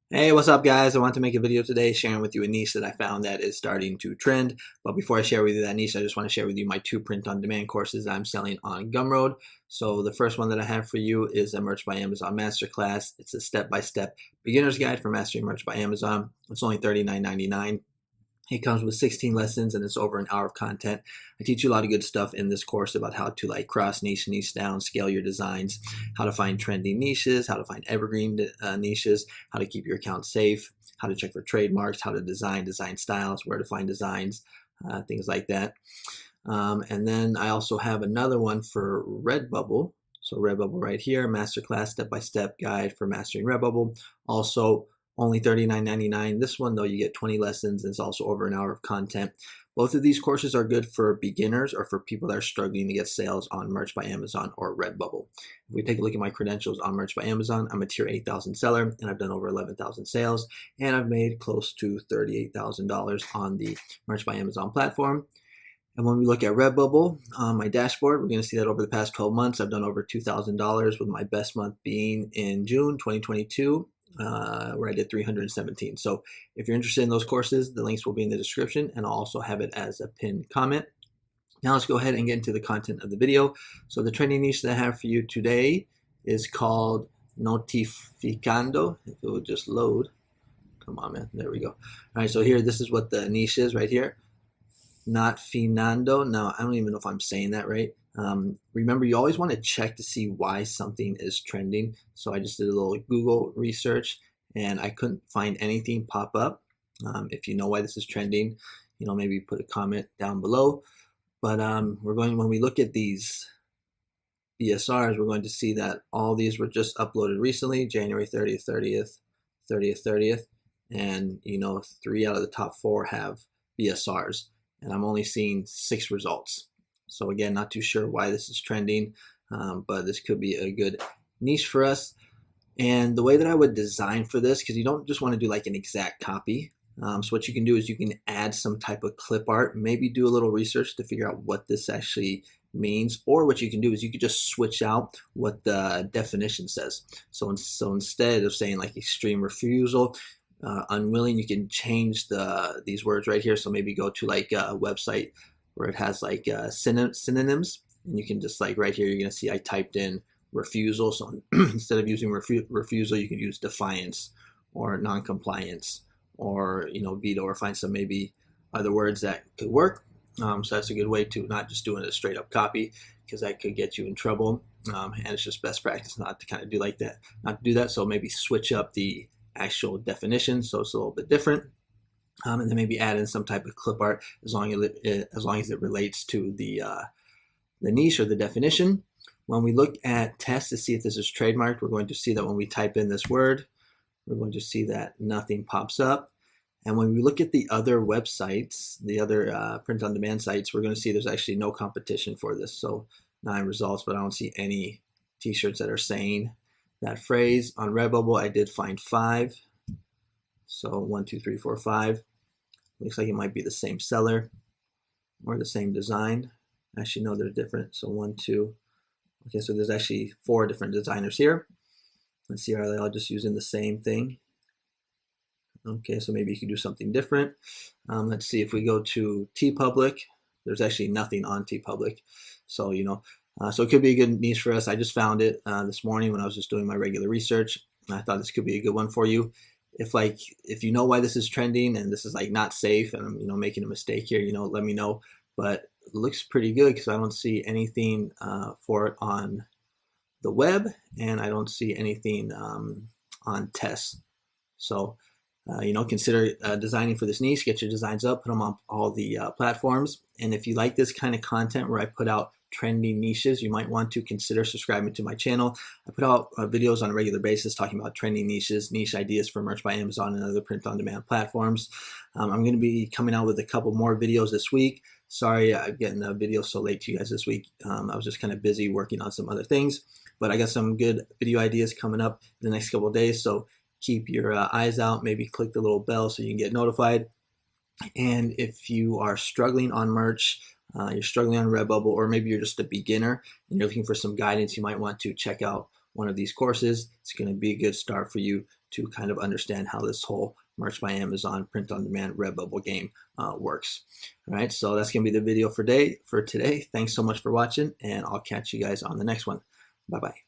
Hey, what's up, guys? I want to make a video today sharing with you a niche that I found that is starting to trend. But before I share with you that niche, I just want to share with you my two print-on-demand courses that I'm selling on Gumroad. So the first one that I have for you is a Merch by Amazon Masterclass. It's a step-by-step beginner's guide for mastering Merch by Amazon. It's only $39.99. It comes with 16 lessons and it's over an hour of content. I teach you a lot of good stuff in this course about how to cross niche down, scale your designs, how to find trending niches, how to find evergreen niches, how to keep your account safe, how to check for trademarks, how to design styles, where to find designs, things like that. And then I also have another one for Redbubble. So Redbubble right here, Masterclass step-by-step guide for mastering Redbubble. Also only $39.99. This one though, you get 20 lessons and it's also over an hour of content. Both of these courses are good for beginners or for people that are struggling to get sales on Merch by Amazon or Redbubble. If we take a look at my credentials on Merch by Amazon, I'm a tier 8,000 seller and I've done over 11,000 sales and I've made close to $38,000 on the Merch by Amazon platform. And when we look at Redbubble on my dashboard, we're going to see that over the past 12 months, I've done over $2,000 with my best month being in June 2022, where I did 317. So if you're interested in those courses, the links will be in the description and I'll also have it as a pinned comment. Now let's go ahead and get into the content of the video. So the trending niche that I have for you today is called Notfinnado. If it would just load. Come on, man. There we go. All right, so here, this is what the niche is right here. Notfinnado. Now, I don't even know if I'm saying that right. Remember, you always want to check to see why something is trending. So I just did a little Google research and I couldn't find anything pop up. If you know why this is trending, maybe put a comment down below. But when we look at these BSRs, we're going to see that all these were just uploaded recently, January 30th, and 3 out of the top 4 have BSRs. And I'm only seeing 6 results. So again, not too sure why this is trending, but this could be a good niche for us. And the way that I would design for this, because you don't just want to do like an exact copy. So what you can do is you can add some type of clip art, maybe do a little research to figure out what this actually means. Or what you can do is you could just switch out what the definition says. So instead of saying like extreme refusal, unwilling, you can change these words right here. So maybe go to like a website where it has like synonyms, and you can just right here, you're gonna see I typed in refusal. So instead of using refusal, you can use defiance or non-compliance or veto, or find some maybe other words that could work. So that's a good way to not just doing a straight up copy, because that could get you in trouble. And it's just best practice not to kind of do like that, not to do that. So maybe switch up the actual definition so it's a little bit different, and then maybe add in some type of clip art as long as it relates to the niche or the definition. When we look at tests to see if this is trademarked, we're going to see that when we type in this word, we're going to see that nothing pops up. And when we look at the other websites, the other print-on-demand sites, we're going to see there's actually no competition for this. So 9 results, but I don't see any t-shirts that are saying that phrase. On Redbubble, I did find 5. So 1, 2, 3, 4, 5. Looks like it might be the same seller or the same design. Actually, no, they're different. So 1, 2. Okay, so there's actually 4 different designers here. Let's see, are they all just using the same thing? Okay, so maybe you can do something different. Let's see, if we go to TeePublic, there's actually nothing on TeePublic. So, so it could be a good niche for us. I just found it this morning when I was just doing my regular research. I thought this could be a good one for you. If you know why this is trending and this is not safe and I'm making a mistake here, let me know. But it looks pretty good because I don't see anything for it on the web, and I don't see anything on tests. So consider designing for this niche. Get your designs up, put them on all the platforms. And if you like this kind of content where I put out trending niches, you might want to consider subscribing to my channel. I put out videos on a regular basis talking about trending niches, niche ideas for Merch by Amazon and other print-on-demand platforms. I'm going to be coming out with a couple more videos this week. Sorry, I'm getting a video so late to you guys this week. I was just kind of busy working on some other things, but I got some good video ideas coming up in the next couple of days. So keep your eyes out, maybe click the little bell so you can get notified. And if you are struggling on merch, you're struggling on Redbubble, or maybe you're just a beginner and you're looking for some guidance, you might want to check out one of these courses. It's going to be a good start for you to kind of understand how this whole Merch by Amazon print on demand Redbubble game works. All right, so that's gonna be the video for today. Thanks so much for watching, and I'll catch you guys on the next one. Bye bye.